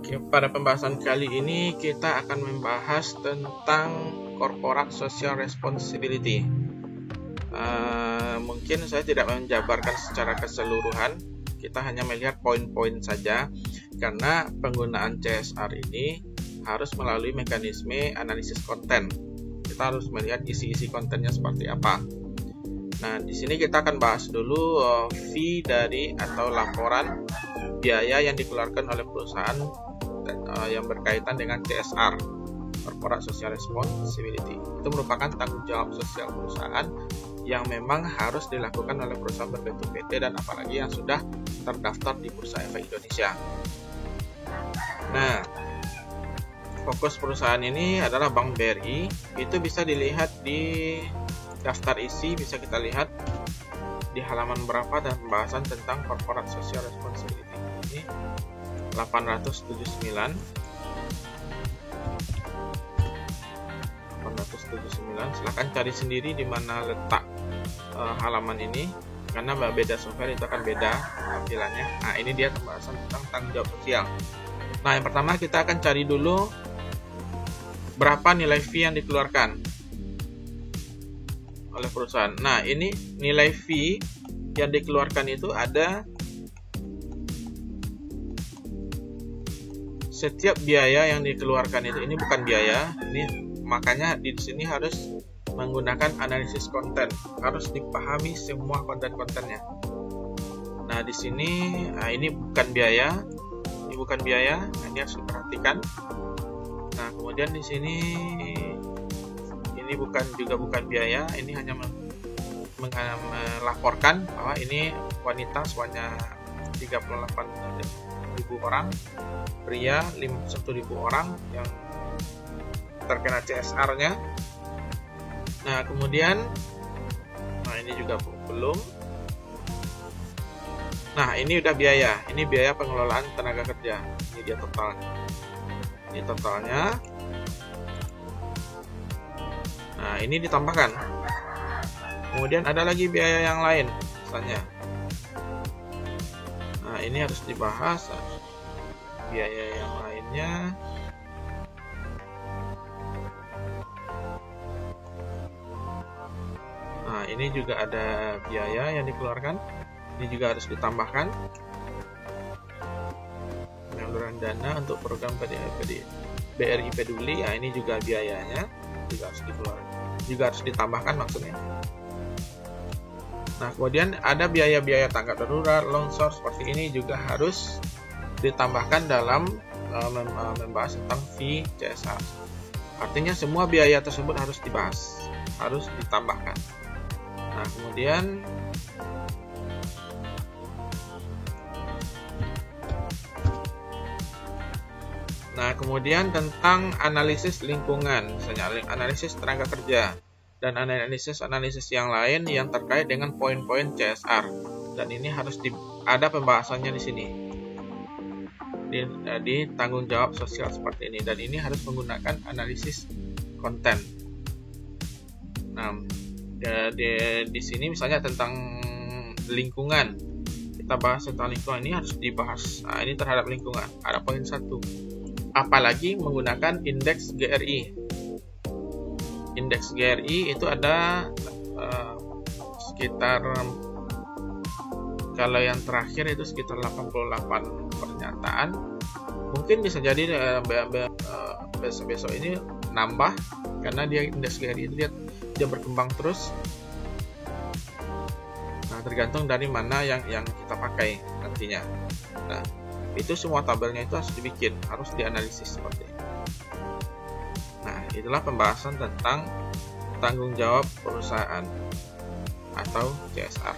Oke, pada pembahasan kali ini kita akan membahas tentang Corporate Social Responsibility. Mungkin saya tidak menjabarkan secara keseluruhan, kita hanya melihat poin-poin saja, karena penggunaan CSR ini harus melalui mekanisme analisis konten. Kita harus melihat isi-isi kontennya seperti apa. Nah, di sini kita akan bahas dulu fee dari atau laporan biaya yang dikeluarkan oleh perusahaan yang berkaitan dengan CSR, Corporate Social Responsibility. Itu merupakan tanggung jawab sosial perusahaan yang memang harus dilakukan oleh perusahaan berbentuk PT dan apalagi yang sudah terdaftar di Bursa Efek Indonesia. Nah, fokus perusahaan ini adalah Bank BRI. Itu bisa dilihat di daftar isi, bisa kita lihat di halaman berapa dan pembahasan tentang Corporate Social Responsibility ini 879. Silahkan cari sendiri di mana letak halaman ini, karena beda software itu akan beda tampilannya. Nah, ini dia pembahasan tentang tanggung jawab sosial. Nah, yang pertama kita akan cari dulu berapa nilai fee yang dikeluarkan oleh perusahaan. Nah, ini nilai fee yang dikeluarkan itu ada setiap biaya yang dikeluarkan itu. Ini bukan biaya, ini makanya di sini harus menggunakan analisis konten, harus dipahami semua konten-kontennya. Nah, di sini ini bukan biaya, ini harus diperhatikan. Nah, kemudian di sini ini bukan biaya, ini hanya melaporkan bahwa ini wanita sebanyak 38.000 orang, pria 1.000 orang yang terkena CSR-nya. Nah, kemudian ini juga belum. Nah, ini udah biaya. Ini biaya pengelolaan tenaga kerja. Ini dia totalnya. Ini totalnya. Nah, ini ditambahkan. Kemudian ada lagi biaya yang lain, misalnya. Nah, ini harus dibahas. Biaya yang lainnya. Nah, ini juga ada biaya yang dikeluarkan. Ini juga harus ditambahkan. Penyaluran dana untuk program BRI Peduli. Nah, ini juga biayanya juga harus dikeluarkan. Juga harus ditambahkan maksudnya. Nah, kemudian ada biaya-biaya tanggap darurat, longsor seperti ini juga harus ditambahkan dalam membahas tentang fee CSR. Artinya semua biaya tersebut harus dibahas, harus ditambahkan. Nah, kemudian tentang analisis lingkungan, misalnya analisis tenaga kerja dan analisis yang lain yang terkait dengan poin-poin CSR. Dan ini harus ada pembahasannya di sini. Di tanggung jawab sosial seperti ini, dan ini harus menggunakan analisis konten. Nah, di sini misalnya tentang lingkungan, kita bahas tentang lingkungan, ini harus dibahas. Nah, ini terhadap lingkungan ada poin 1, apalagi menggunakan indeks GRI. Indeks GRI itu ada sekitar, kalau yang terakhir itu sekitar 88 pernyataan. Mungkin bisa jadi besok-besok ini nambah, karena dia indeks GRI itu dia berkembang terus. Nah, tergantung dari mana yang kita pakai nantinya. Nah, itu semua tabelnya itu harus dibikin, harus dianalisis seperti ini. Nah, itulah pembahasan tentang tanggung jawab perusahaan atau CSR.